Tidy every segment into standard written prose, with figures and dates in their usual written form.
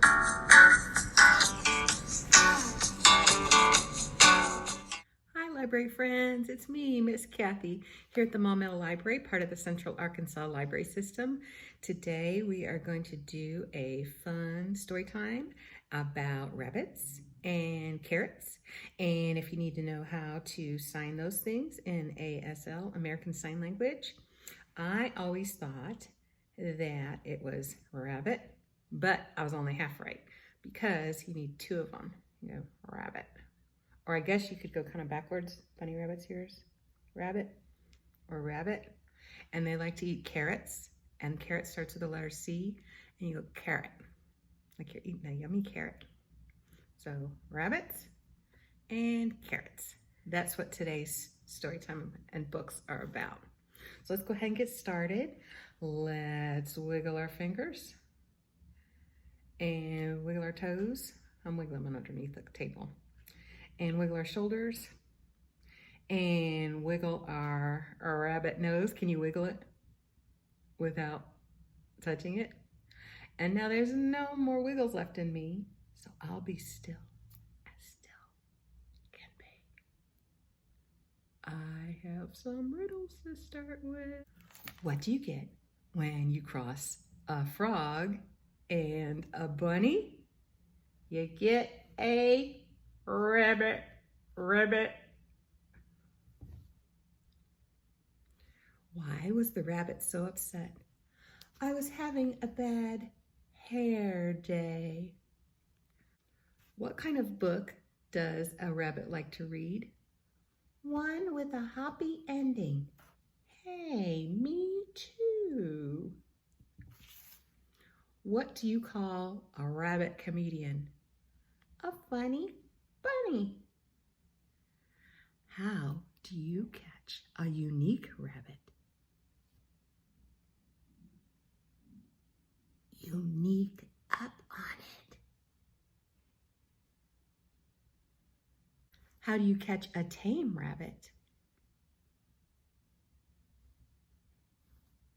Hi, library friends. It's me, Miss Kathy, here at the Maumelle Library, part of the Central Arkansas Library System. Today, we are going to do a fun story time about rabbits and carrots. And if you need to know how to sign those things in ASL, American Sign Language, I always thought that it was rabbit, but I was only half right because you need two of them, rabbit. Or I guess you could go kind of backwards. Bunny rabbit's yours. Rabbit or rabbit. And they like to eat carrots. And carrot starts with the letter C. And you go carrot. Like you're eating a yummy carrot. So rabbits and carrots. That's what today's story time and books are about. So let's go ahead and get started. Let's wiggle our fingers. And wiggle our toes. I'm wiggling them underneath the table. And wiggle our shoulders, and wiggle our rabbit nose. Can you wiggle it without touching it? And now there's no more wiggles left in me, so I'll be still as still can be. I have some riddles to start with. What do you get when you cross a frog and a bunny? You get a rabbit, rabbit. Why was the rabbit so upset? I was having a bad hair day. What kind of book does a rabbit like to read? One with a happy ending. Hey, me too. What do you call a rabbit comedian? A funny bunny. How do you catch a unique rabbit? Unique up on it. How do you catch a tame rabbit?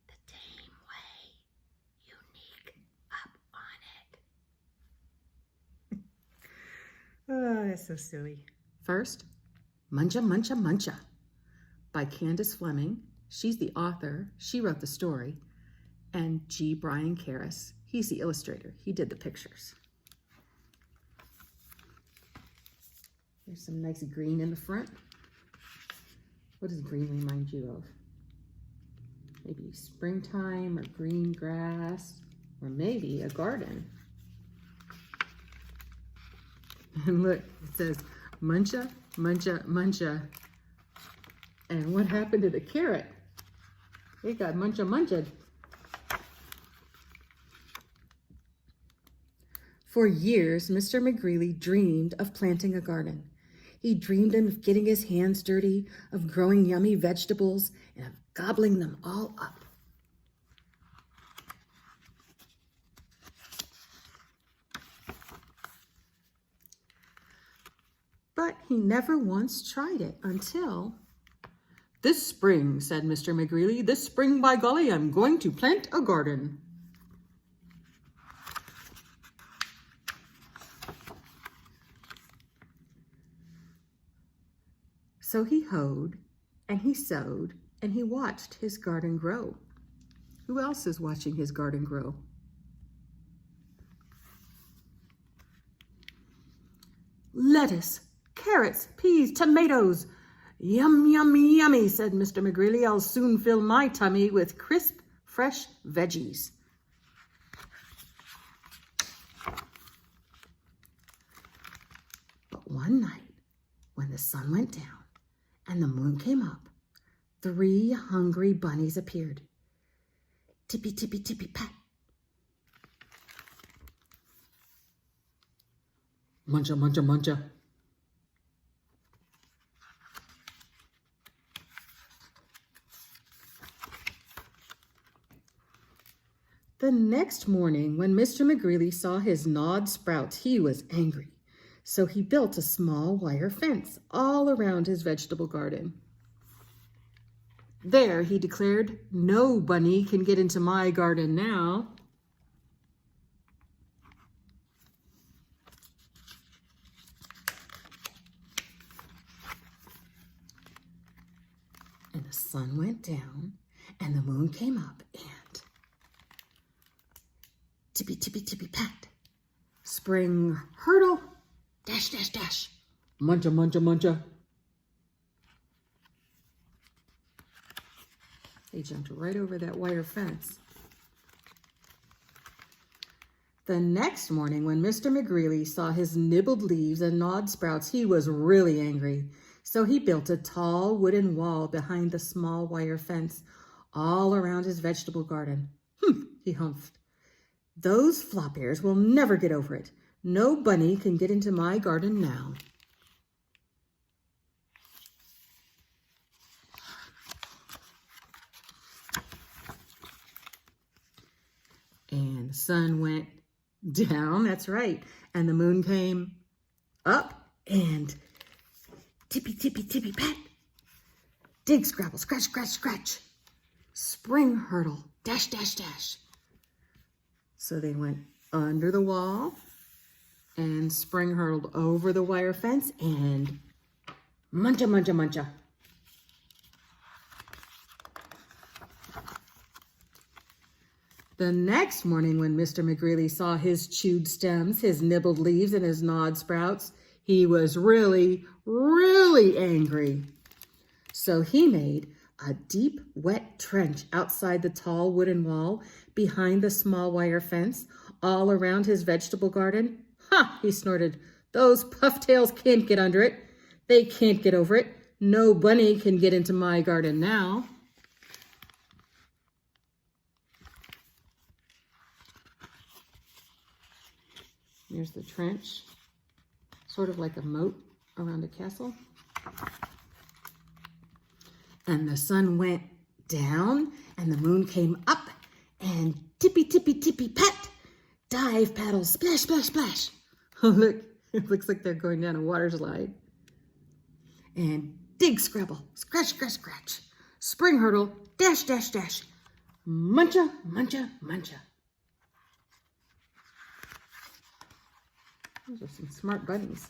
The tame way. Unique up on it. Oh, that's so silly. First, Muncha Muncha Muncha by Candace Fleming. She's the author. She wrote the story. And G. Brian Karras. He's the illustrator. He did the pictures. There's some nice green in the front. What does green remind you of? Maybe springtime or green grass, or maybe a garden. And look, it says, Muncha, Muncha, Muncha. And what happened to the carrot? It got Muncha Muncha. For years, Mr. McGreely dreamed of planting a garden. He dreamed of getting his hands dirty, of growing yummy vegetables, and of gobbling them all up. But he never once tried it until... This spring, said Mr. McGreely, this spring, by golly, I'm going to plant a garden. So he hoed, and he sowed, and he watched his garden grow. Who else is watching his garden grow? Lettuce, carrots, peas, tomatoes. Yum, yummy, yummy, said Mr. McGreely. I'll soon fill my tummy with crisp, fresh veggies. But one night, when the sun went down and the moon came up, 3 hungry bunnies appeared. Tippy, tippy, tippy, pat. Muncha, muncha, muncha. The next morning, when Mr. McGreely saw his gnawed sprouts, he was angry. So he built a small wire fence all around his vegetable garden. There, he declared, no bunny can get into my garden now. sun went down and the moon came up and tippy, tippy, tippy, pat. Spring hurdle, dash, dash, dash. Muncha, muncha, muncha. They jumped right over that wire fence. The next morning, when Mr. McGreely saw his nibbled leaves and gnawed sprouts, he was really angry. So he built a tall wooden wall behind the small wire fence all around his vegetable garden. He humphed. Those flop ears will never get over it. No bunny can get into my garden now. And the sun went down, that's right. And the moon came up and tippy, tippy, tippy, pat. Dig, scrabble, scratch, scratch, scratch. Spring hurdle, dash, dash, dash. So they went under the wall and spring hurdled over the wire fence and muncha, muncha, muncha. The next morning, when Mr. McGreely saw his chewed stems, his nibbled leaves, and his gnawed sprouts, he was really, really angry. So he made a deep, wet trench outside the tall wooden wall behind the small wire fence all around his vegetable garden. Ha! He snorted. Those pufftails can't get under it. They can't get over it. No bunny can get into my garden now. Here's the trench, sort of like a moat around a castle. And the sun went down and the moon came up and tippy, tippy, tippy, pat, dive, paddle, splash, splash, splash. Oh, look, it looks like they're going down a water slide. And dig, scrabble, scratch, scratch, scratch. Spring hurdle, dash, dash, dash. Muncha, muncha, muncha. Those are some smart bunnies.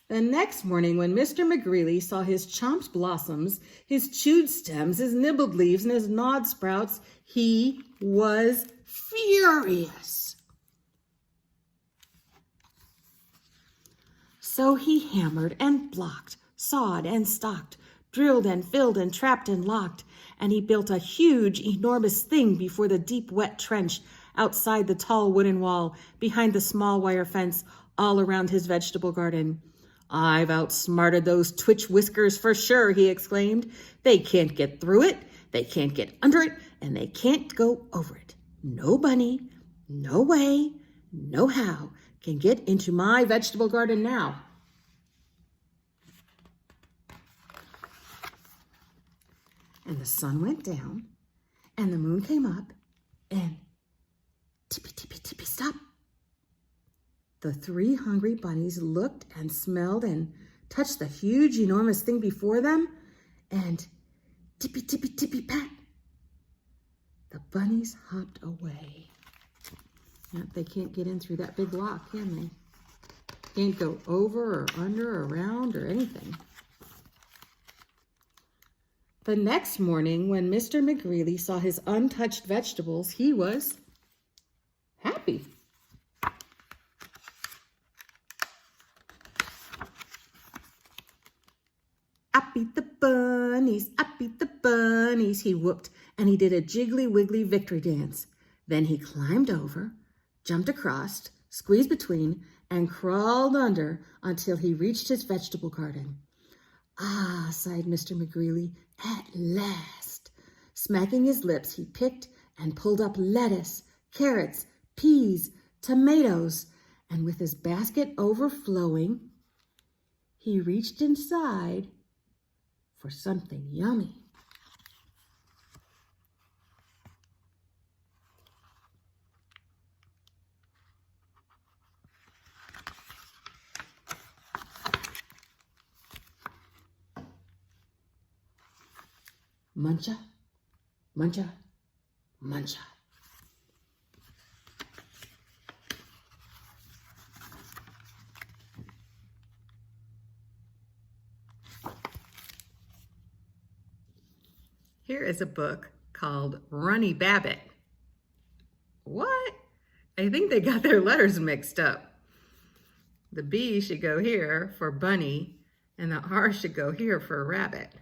The next morning, when Mr. McGreely saw his chomped blossoms, his chewed stems, his nibbled leaves, and his gnawed sprouts, he was furious. So he hammered and blocked, sawed and stalked, drilled and filled and trapped and locked, and he built a huge, enormous thing before the deep, wet trench outside the tall wooden wall, behind the small wire fence, all around his vegetable garden. I've outsmarted those twitch whiskers for sure, he exclaimed. They can't get through it, they can't get under it, and they can't go over it. No bunny, no way, no how can get into my vegetable garden now. And the sun went down, and the moon came up, and tippy, tippy, tippy, stop. The three hungry bunnies looked and smelled and touched the huge, enormous thing before them, and tippy, tippy, tippy, pat. The bunnies hopped away. Yep, they can't get in through that big lock, can they? Can't go over or under or around or anything. The next morning, when Mr. McGreely saw his untouched vegetables, he was happy. Up eat the bunnies, up eat the bunnies, he whooped, and he did a jiggly wiggly victory dance. Then he climbed over, jumped across, squeezed between, and crawled under until he reached his vegetable garden. Ah, sighed Mr. McGreely, at last. Smacking his lips, he picked and pulled up lettuce, carrots, peas, tomatoes, and with his basket overflowing, he reached inside for something yummy. Muncha, muncha, muncha. Here is a book called Runny Babbitt. What? I think they got their letters mixed up. The B should go here for bunny, and the R should go here for rabbit.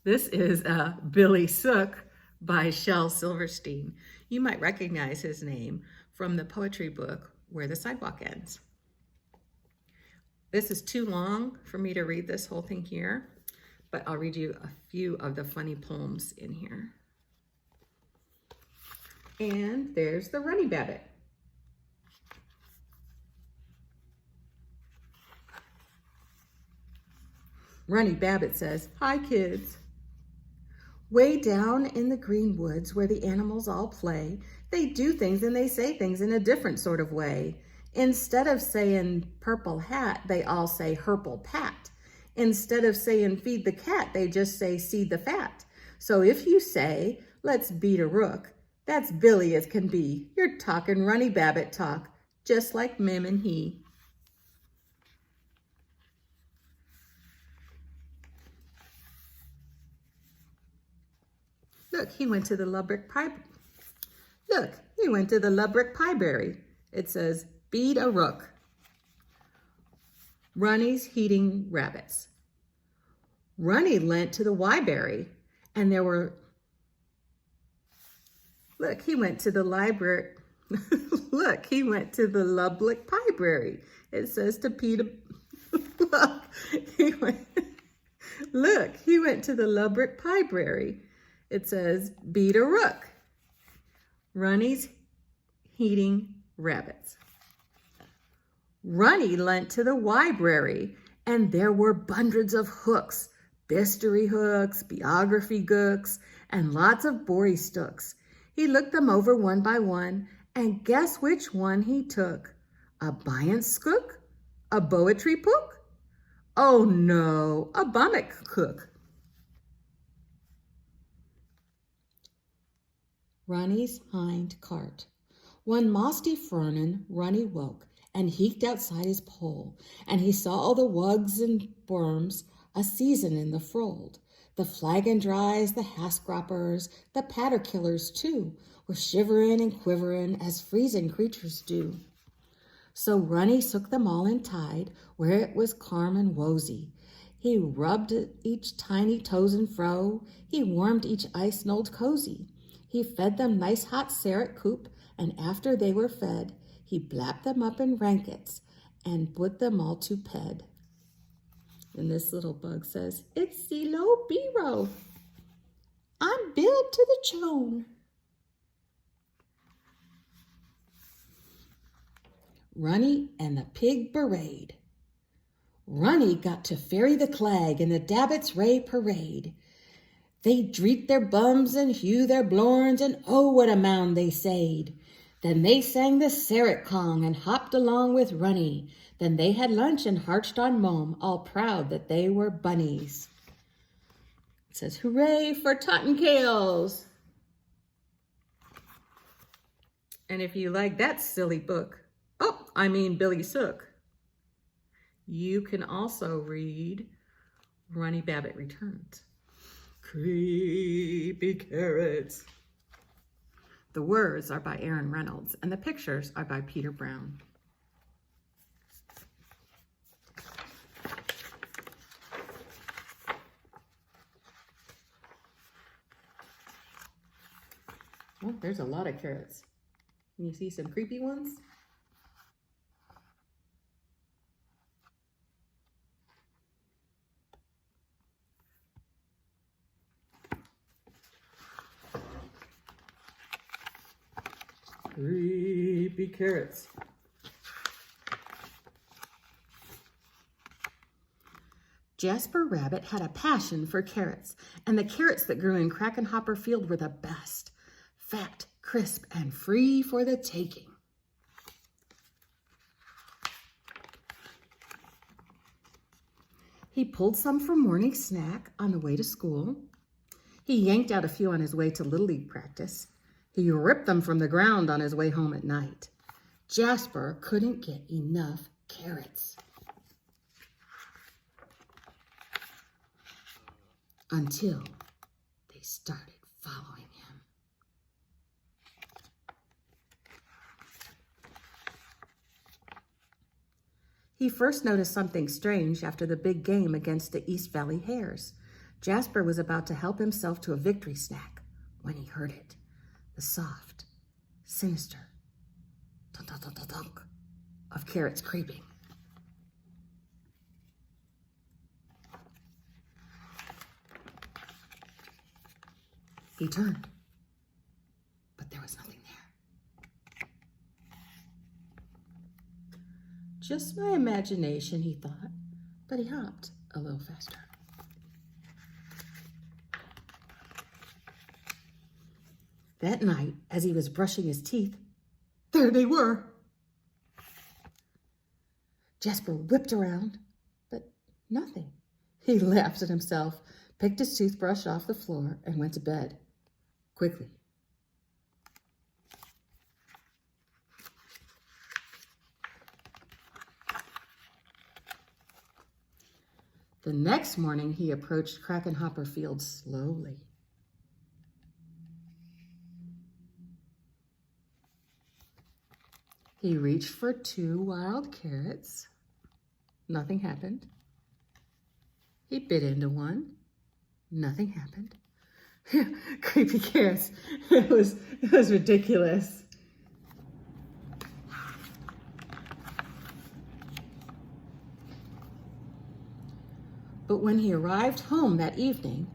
This is Billy Sook by Shel Silverstein. You might recognize his name from the poetry book Where the Sidewalk Ends. This is too long for me to read this whole thing here, but I'll read you a few of the funny poems in here. And there's the Runny Babbitt. Runny Babbitt says, "Hi kids. Way down in the green woods where the animals all play, they do things and they say things in a different sort of way. Instead of saying purple hat, they all say herple pat. Instead of saying feed the cat, they just say seed the fat. So if you say, let's beat a rook, that's Billy as can be. You're talking Runny Babbitt talk, just like Mim and he." Look, he went to the Lubbock Pie. Look, he went to the Lubbock Pieberry. It says, beat a rook. Runny's heating rabbits. Runny lent to the Wyberry, and there were. Look, he went to the library. Look, he went to the Lubbock Pieberry. It says to Peter. Look, he went to the Lubbock Pieberry. It says, beat a rook. Runny's heating rabbits. Runny lent to the Wybrary, and there were hundreds of hooks, bistery hooks, biography gooks, and lots of bory stooks. He looked them over one by one, and guess which one he took? A Bryant skook? A poetry book? Oh no, a Bunnies cook. Runny's hind cart. One mosty forenoon, Runny woke and heeked outside his pole, and he saw all the wugs and worms a season in the frold. The flagon dries, the hascroppers, the patter killers too, were shivering and quivering as freezing creatures do. So Runny sook them all in tide, where it was calm and wosy. He rubbed each tiny toes and fro, he warmed each ice-knolled cozy. He fed them nice hot serret coop, and after they were fed, he blapped them up in rankets and put them all to bed. And this little bug says, "It's Zelo Biro. I'm built to the chone." Runny and the Pig Parade. Runny got to ferry the Clag in the Dabbits' Ray Parade. They dreet their bums and hew their blorns, and oh, what a mound they sayed. Then they sang the Serret Kong and hopped along with Runny. Then they had lunch and harched on Maumelle, all proud that they were bunnies. It says, hooray for Tottenkales. And if you like that silly book, Billy Sook, you can also read Runny Babbitt Returns. Creepy carrots. The words are by Aaron Reynolds, and the pictures are by Peter Brown. Oh, there's a lot of carrots. Can you see some creepy ones? Creepy carrots. Jasper Rabbit had a passion for carrots, and the carrots that grew in Krakenhopper Field were the best. Fat, crisp, and free for the taking. He pulled some for morning snack on the way to school. He yanked out a few on his way to Little League practice. He ripped them from the ground on his way home at night. Jasper couldn't get enough carrots. Until they started following him. He first noticed something strange after the big game against the East Valley Hares. Jasper was about to help himself to a victory snack when he heard it. The soft, sinister thunk of carrots creeping. He turned, but there was nothing there. Just my imagination, he thought, but he hopped a little faster. That night, as he was brushing his teeth, there they were. Jasper whipped around, but nothing. He laughed at himself, picked his toothbrush off the floor, and went to bed quickly. The next morning, he approached Crackenhopper Field slowly. He reached for 2 wild carrots. Nothing happened. He bit into one. Nothing happened. Creepy carrots. It was ridiculous. But when he arrived home that evening,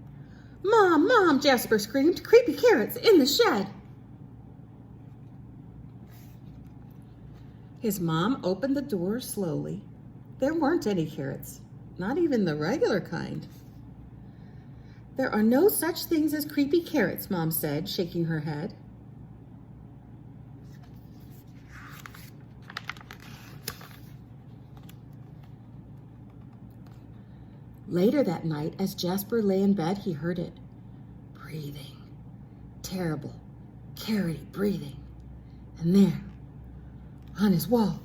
"Mom, Mom," Jasper screamed, "creepy carrots in the shed." His mom opened the door slowly. There weren't any carrots, not even the regular kind. "There are no such things as creepy carrots," Mom said, shaking her head. Later that night, as Jasper lay in bed, he heard it. Breathing. Terrible, carroty breathing. And there, on his wall,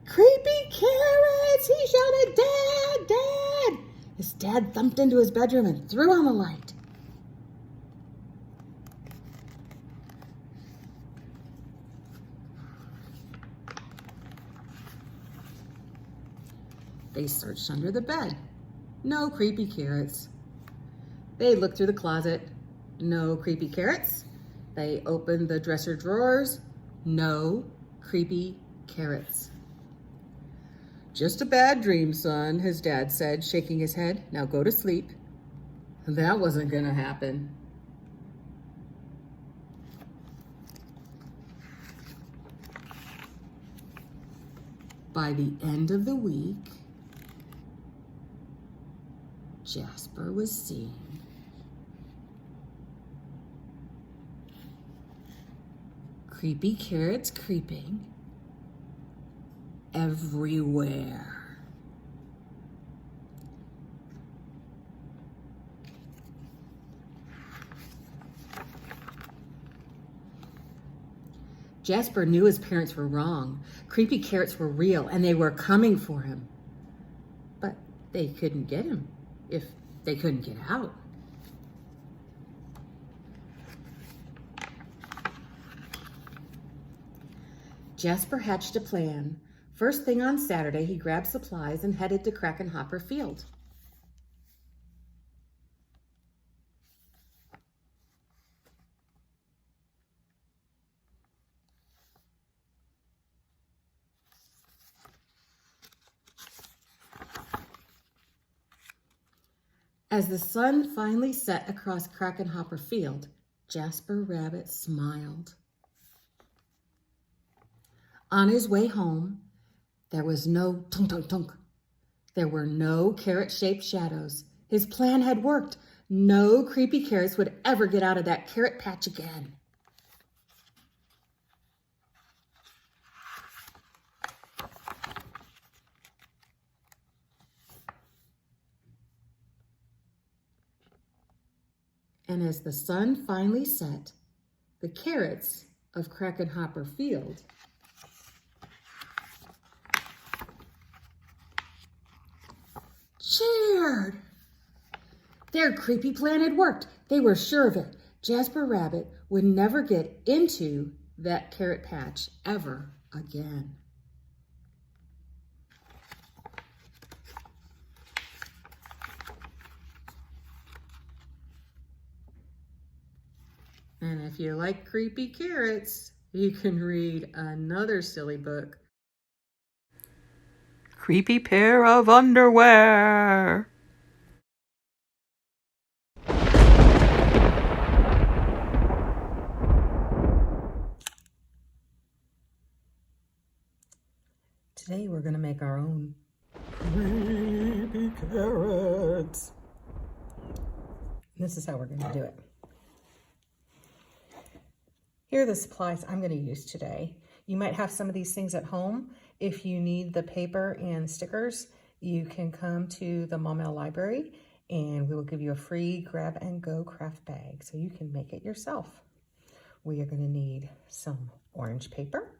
"Creepy carrots!" he shouted. "Dad, Dad!" His dad thumped into his bedroom and threw on the light. They searched under the bed. No creepy carrots. They looked through the closet. No creepy carrots. They opened the dresser drawers. No creepy carrots. "Just a bad dream, son," his dad said, shaking his head. "Now go to sleep." That wasn't gonna happen. By the end of the week, Jasper was seeing creepy carrots creeping everywhere. Jasper knew his parents were wrong. Creepy carrots were real and they were coming for him. But they couldn't get him if they couldn't get out. Jasper hatched a plan. First thing on Saturday, he grabbed supplies and headed to Crackenhopper Field. As the sun finally set across Crackenhopper Field, Jasper Rabbit smiled. On his way home, there was no tunk tunk tunk. There were no carrot-shaped shadows. His plan had worked. No creepy carrots would ever get out of that carrot patch again. And as the sun finally set, the carrots of Crackenhopper Field cheered. Their creepy plan had worked. They were sure of it. Jasper Rabbit would never get into that carrot patch ever again. And if you like creepy carrots, you can read another silly book. Creepy Pair of Underwear. Today we're going to make our own creepy carrots. This is how we're going to do it. Here are the supplies I'm going to use today. You might have some of these things at home. If you need the paper and stickers, you can come to the Maumelle library and we will give you a free grab and go craft bag so you can make it yourself. We are going to need some orange paper,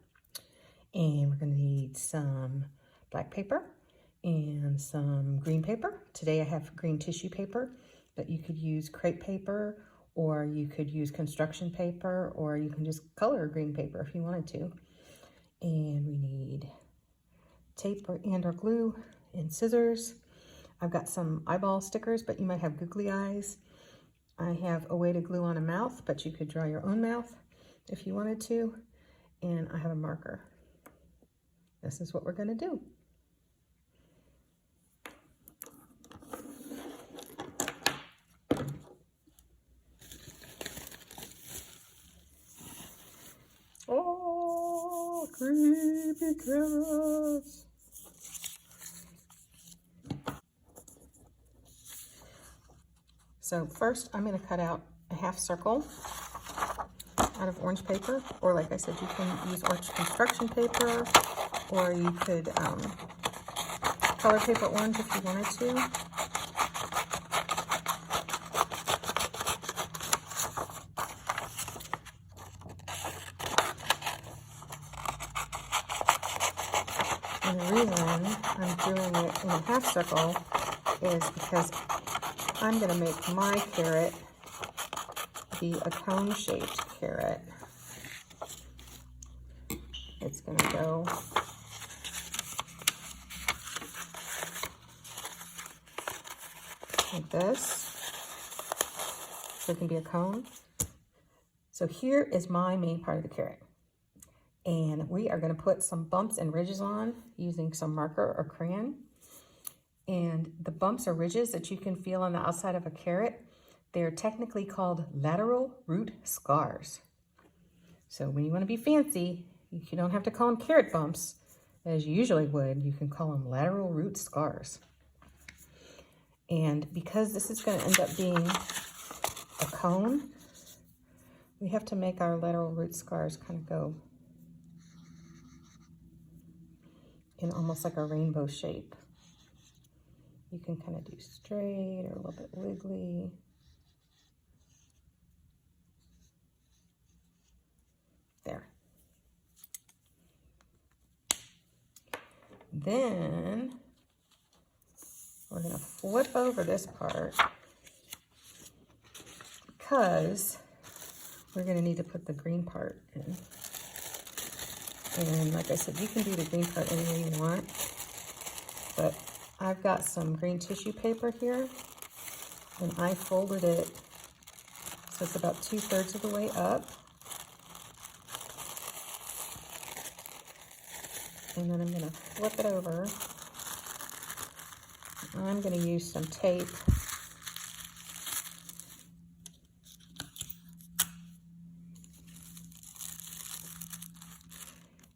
and we're going to need some black paper and some green paper. Today I have green tissue paper, but you could use crepe paper, or you could use construction paper, or you can just color green paper if you wanted to. And we need tape and or glue and scissors. I've got some eyeball stickers, but you might have googly eyes. I have a way to glue on a mouth, but you could draw your own mouth if you wanted to. And I have a marker. This is what we're going to do. Oh, creepy carrots. So first I'm going to cut out a half circle out of orange paper, or like I said, you can use orange construction paper, or you could color paper orange if you wanted to. And the reason I'm doing it in a half circle is because I'm going to make my carrot be a cone-shaped carrot. It's going to go like this, so it can be a cone. So here is my main part of the carrot. And we are going to put some bumps and ridges on using some marker or crayon. And the bumps or ridges that you can feel on the outside of a carrot, they're technically called lateral root scars. So when you want to be fancy, you don't have to call them carrot bumps as you usually would. You can call them lateral root scars. And because this is going to end up being a cone, we have to make our lateral root scars kind of go in almost like a rainbow shape. You can kind of do straight or a little bit wiggly. There. Then we're going to flip over this part because we're going to need to put the green part in. And like I said, you can do the green part any way you want, but I've got some green tissue paper here, and I folded it so it's about 2/3 of the way up. And then I'm going to flip it over. I'm going to use some tape.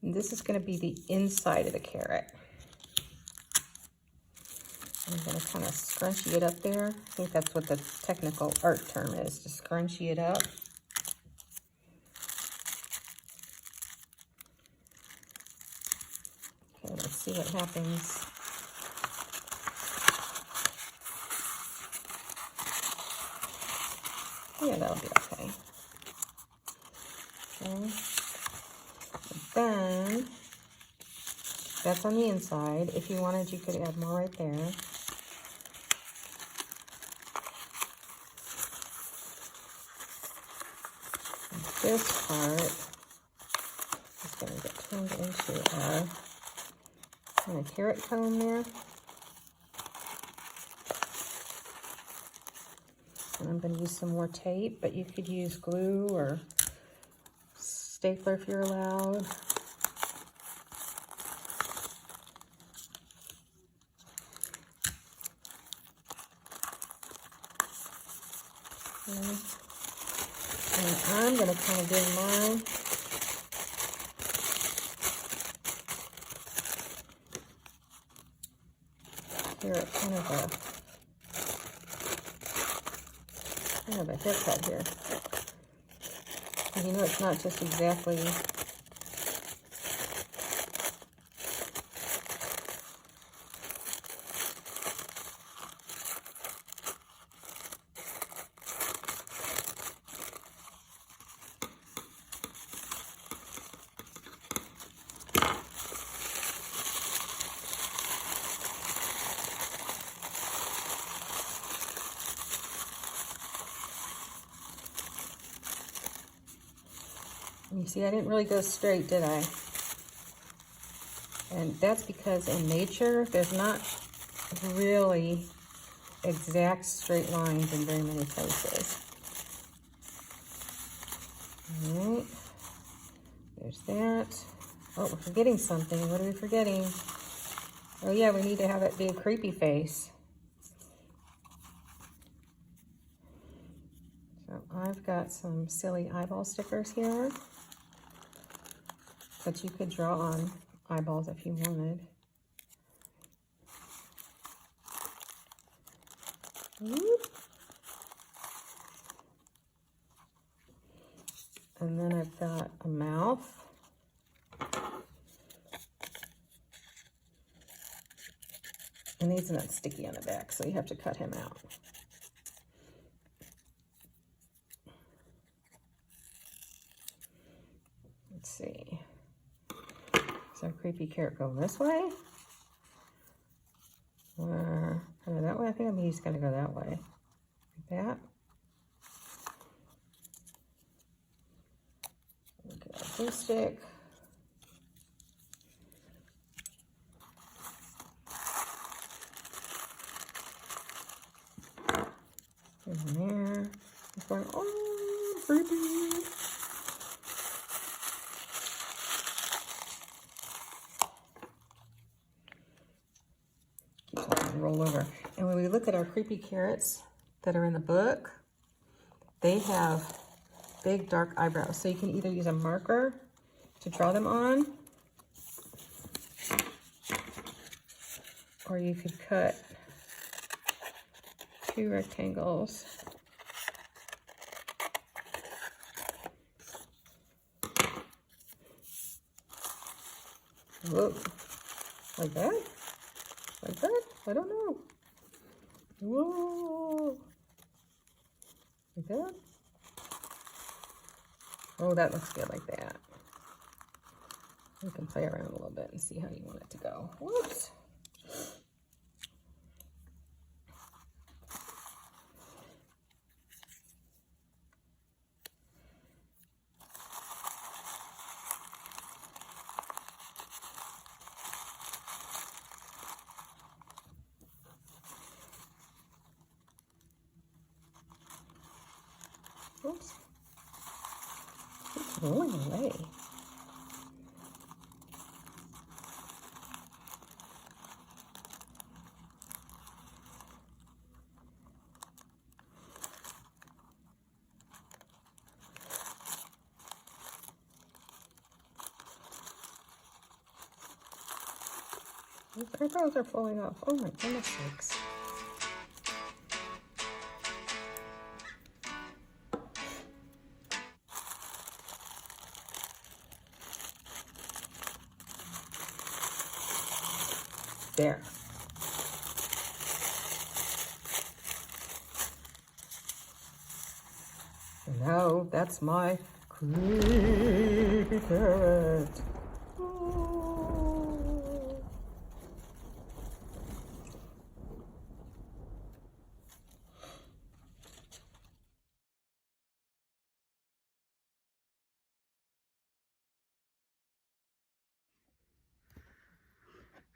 And this is going to be the inside of the carrot. I'm going to kind of scrunchy it up there. I think that's what the technical art term is, to scrunchy it up. Okay, let's see what happens. Yeah, that'll be okay. Okay. Then, that's on the inside. If you wanted, you could add more right there. this part is going to get turned into a kind of carrot cone there. And I'm going to use some more tape, but you could use glue or stapler if you're allowed. Okay. And I'm going to kind of give mine here kind of a haircut here. And you know, it's not just exactly you see, I didn't really go straight, did I? And that's because in nature, there's not really exact straight lines in very many places. All right, there's that. Oh, we're forgetting something. What are we forgetting? Oh yeah, we need to have it be a creepy face. So I've got some silly eyeball stickers here. But you could draw on eyeballs if you wanted. Whoop. And then I've got a mouth. And he's not sticky on the back, so you have to cut him out. Let's see. So creepy carrot go this way? Or kind of that way? I think he's going to go that way. Like that. Look at our glue stick. In there. It's going, oh, creepy. Roll over. And when we look at our creepy carrots that are in the book, they have big dark eyebrows. So you can either use a marker to draw them on, or you could cut 2 rectangles. Whoa, like that? Like that? I don't know. Whoa. Like that? Oh, that looks good like that. You can play around a little bit and see how you want it to go. Whoops. Oops. It's rolling away. These eyebrows are falling off. Oh my goodness sakes. There. And now that's my creepy carrot.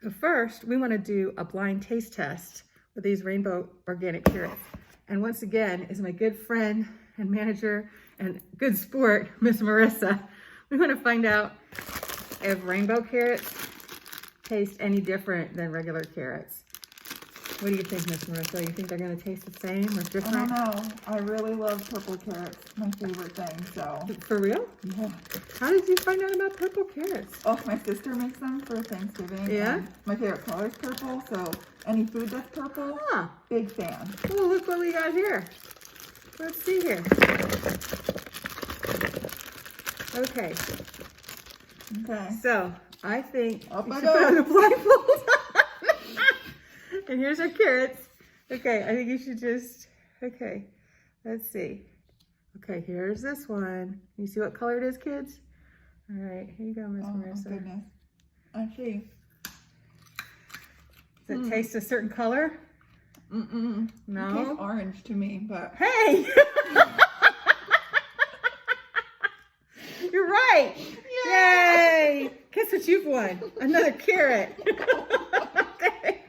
But first, we want to do a blind taste test with these rainbow organic carrots. And once again, is my good friend and manager and good sport, Miss Marissa. We want to find out if rainbow carrots taste any different than regular carrots. What do you think, Miss Marissa? You think they're going to taste the same or different? I don't know. I really love purple carrots. My favorite thing, so. For real? Yeah. How did you find out about purple carrots? Oh, my sister makes them for Thanksgiving. Yeah? My favorite color is purple, so any food that's purple, big fan. Oh, look what we got here. Let's see here. Okay. Okay. So, I think Up you I should go. put on a blindfold. And here's our carrots. Okay, I think you should just, okay, let's see. Okay, here's this one. You see what color it is, kids? All right, here you go, Miss Marissa. Oh, goodness. I see. Does it taste a certain color? Mm-mm. No? It tastes orange to me, but. Hey! You're right! Yay! Guess what you've won? Another carrot. Okay.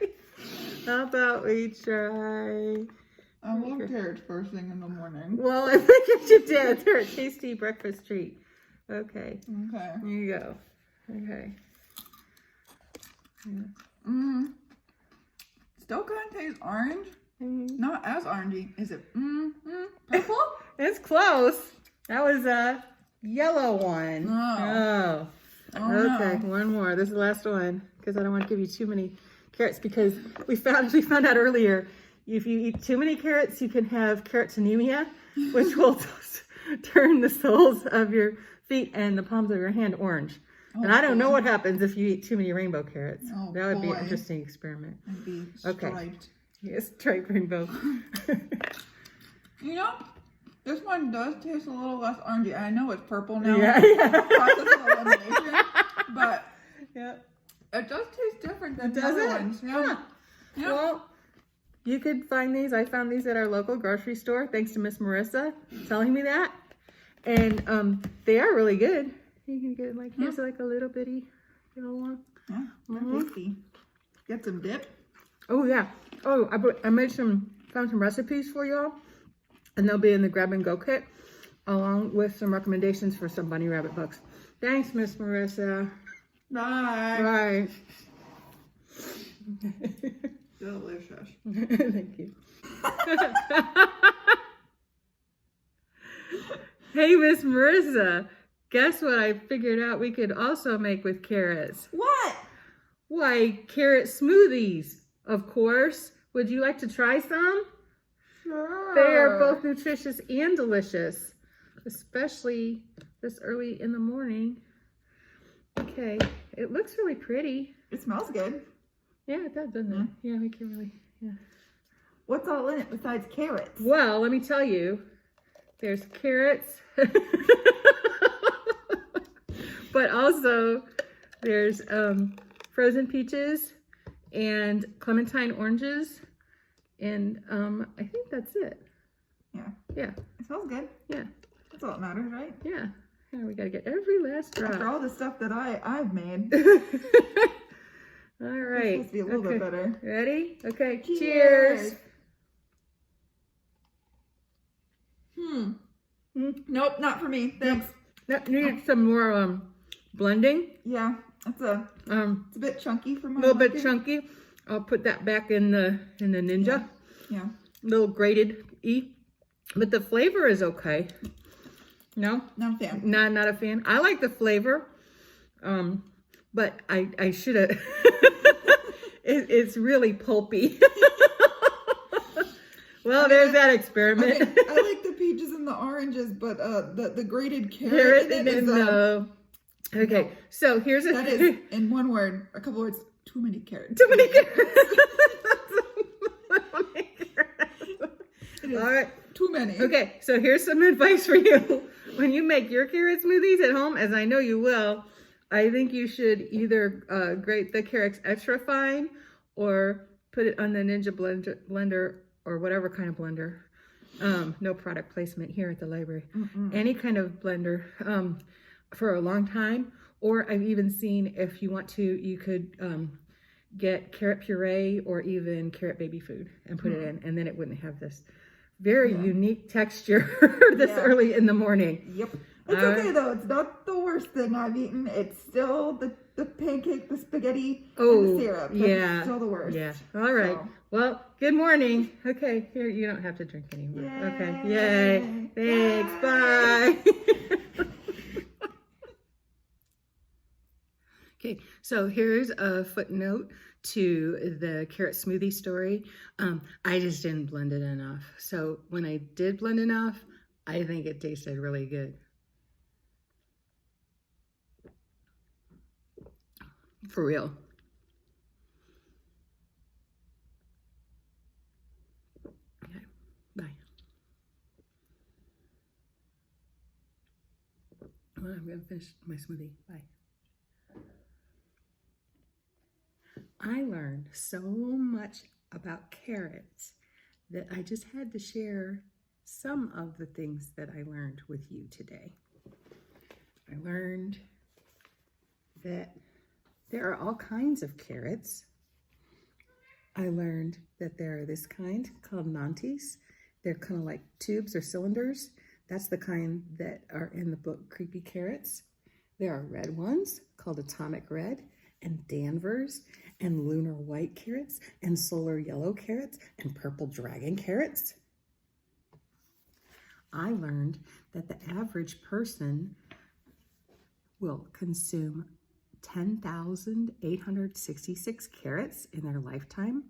How about we try? I love carrots first thing in the morning. Well, I think you did. They're a tasty breakfast treat. Okay. Okay. Here you go. Okay. Still kind of tastes orange. Mm. Not as orangey. Is it purple? It's close. That was a yellow one. Oh. Okay, No. one more. This is the last one because I don't want to give you too many carrots because we found out earlier if you eat too many carrots, you can have carotsonemia, which will turn the soles of your feet and the palms of your hand orange. Oh, and I don't know boy. what happens if you eat too many rainbow carrots. Oh, That would be boy. an interesting experiment. I'd be Okay. striped. Yes, striped rainbow. You know, this one does taste a little less orangey. I know it's purple now. Yeah. Process of elimination, but Yeah. it does taste different than the Does other it? ones. Huh. Yeah. Yeah. Well, you could find these. I found these at our local grocery store, thanks to Miss Marissa telling me that. And they are really good. You can get like, here's like a little bitty yellow one. Yeah, they're tasty. Get some dip. Oh yeah. Oh, I made found some recipes for y'all, and they'll be in the grab and go kit, along with some recommendations for some bunny rabbit books. Thanks, Miss Marissa. Bye. Bye. Delicious. Thank you. Hey, Miss Marissa, guess what I figured out we could also make with carrots? What? Why, carrot smoothies, of course. Would you like to try some? Sure. They are both nutritious and delicious, especially this early in the morning. Okay, it looks really pretty. It smells good. Yeah, it does, doesn't it? Yeah, we can really, yeah. What's all in it besides carrots? Well, let me tell you, there's carrots, but also there's frozen peaches and clementine oranges, and I think that's it. Yeah. Yeah, It smells good. yeah, That's all that matters, right? yeah. Here, we gotta get every last After drop. all the stuff that I've made. All It's right. supposed to be a little bit better. Ready? Okay, cheers. Cheers. Nope, not for me. Thanks. That needs some more blending. Yeah, it's a bit chunky for my A little bit liking. chunky. I'll put that back in the Ninja. Yeah. Little grated but the flavor is okay. No, Not a fan. not a fan. I like the flavor, but I should have. It's really pulpy. Well, there's that experiment. Okay, I like the peaches and the oranges, but the grated carrot in it is Okay, so here's that is in one word, a couple words, too many carrots. too many carrots. All right. Too many. Okay, so here's some advice for you. When you make your carrot smoothies at home, as I know you will, I think you should either grate the carrots extra fine or put it on the Ninja blender or whatever kind of blender. No product placement here at the library. Any kind of blender for a long time. Or I've even seen, if you want to, you could get carrot puree or even carrot baby food and put it in, and then it wouldn't have this very unique texture this early in the morning. Yep. It's okay though. It's not the worst thing I've eaten. It's still the pancake, the spaghetti, and the syrup. It's still the worst. Yeah. All right. So. Well, good morning. Okay, here, you don't have to drink anymore. Okay. Yay. Thanks. Bye. Okay, so here's a footnote to the carrot smoothie story. I just didn't blend it enough. So when I did blend enough, I think it tasted really good. For real. Okay, bye. Well, I'm gonna finish my smoothie. Bye. I learned so much about carrots that I just had to share some of the things that I learned with you today. I learned that there are all kinds of carrots. I learned that there are this kind called nantes. They're kind of like tubes or cylinders. That's the kind that are in the book Creepy Carrots. There are red ones called atomic red, and Danvers, and lunar white carrots, and solar yellow carrots, and purple dragon carrots. I learned that the average person will consume 10,866 carrots in their lifetime.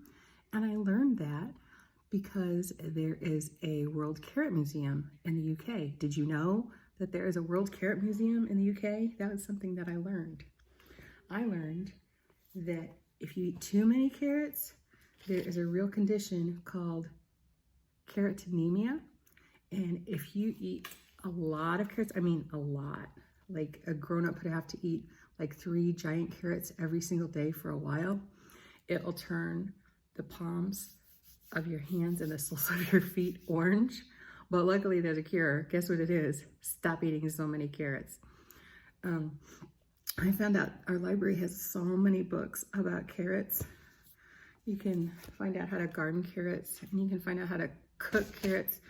And I learned that because there is a World Carrot Museum in the UK. Did you know that there is a World Carrot Museum in the UK? That was something that I learned. I learned that if you eat too many carrots, there is a real condition called carotenemia. And if you eat a lot of carrots, I mean a lot, like a grown-up would have to eat like 3 giant carrots every single day for a while, it'll turn the palms of your hands and the soles of your feet orange. But luckily there's a cure. Guess what it is? Stop eating so many carrots. I found out our library has so many books about carrots. You can find out how to garden carrots, and you can find out how to cook carrots.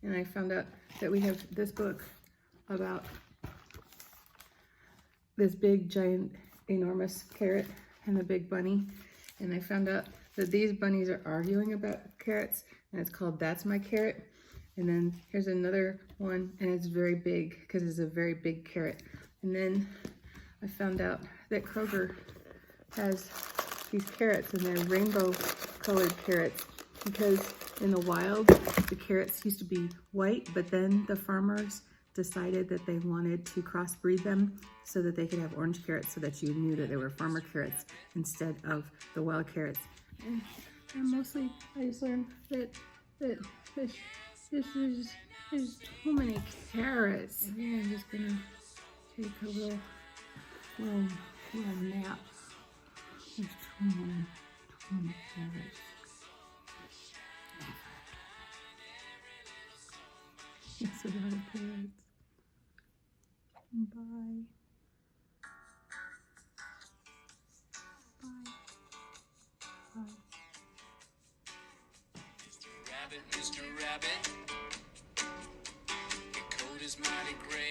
And I found out that we have this book about this big, giant, enormous carrot and the big bunny. And I found out that these bunnies are arguing about carrots, and it's called That's My Carrot. And then here's another one, and it's very big because it's a very big carrot. And then I found out that Kroger has these carrots, and they're rainbow colored carrots, because in the wild, the carrots used to be white, but then the farmers decided that they wanted to crossbreed them so that they could have orange carrots, so that you knew that they were farmer carrots instead of the wild carrots. And mostly, I just learned that this is too many carrots. And then I'm just gonna take a little nap. There's too many carrots. That's a lot of carrots. Bye. Bye. Bye. Mr. Rabbit, your coat is mighty gray.